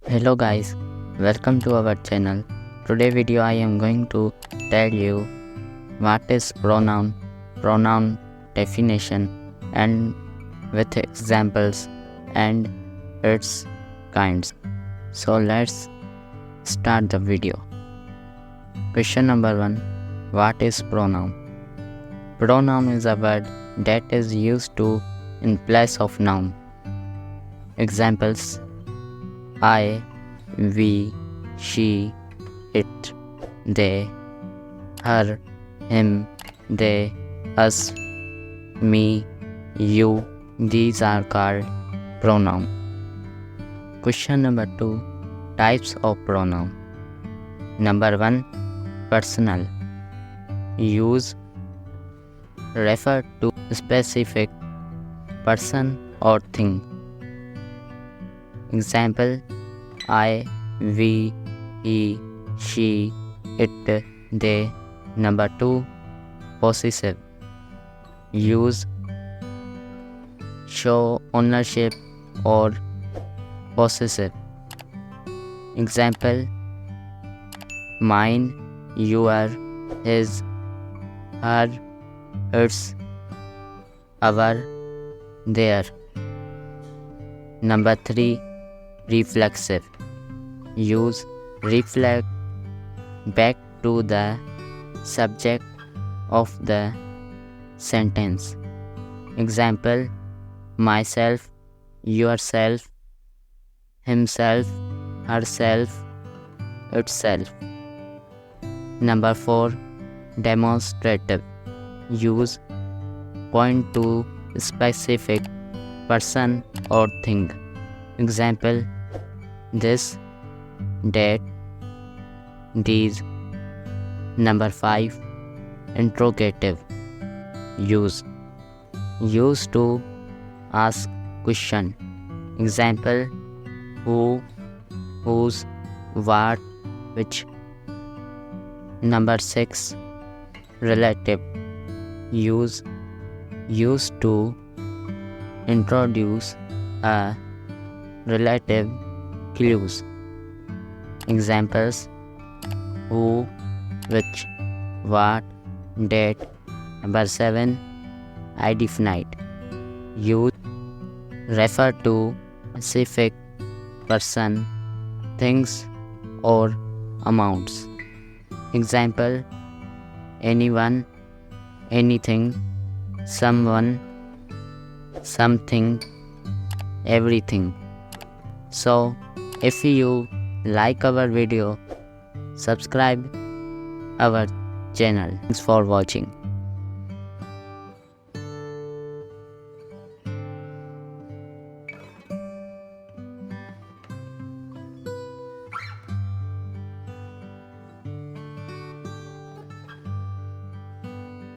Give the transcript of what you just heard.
Hello guys, welcome to our channel. Today video I am going to tell you what is pronoun definition and with examples and its kinds. So let's start the video. Question number 1. What is pronoun? Pronoun is a word that is used to in place of noun. Examples: I, we, she, it, they, her, him, they, us, me, you. These are called pronoun. Question number 2. Types of pronoun. Number 1. Personal. Use refer to specific person or thing. Example: I, we, he, she, it, they. Number 2. Possessive. Use show ownership or possessive. Example: mine, your, his, her, its, our, their. Number 3. Reflexive. Use reflect back to the subject of the sentence. Example: myself, yourself, himself, herself, itself. Number 4. Demonstrative. Use point to specific person or thing. Example: this, that, these. Number 5. Interrogative. Use to ask question. Example: who, whose, what, which. Number 6. Relative. Use to introduce a relative clues. Examples: who, which, what, that. Number 7. Indefinite. Use refer to specific person, things, or amounts. Example: anyone, anything, someone, something, everything. So, if you like our video, subscribe our channel. Thanks for watching.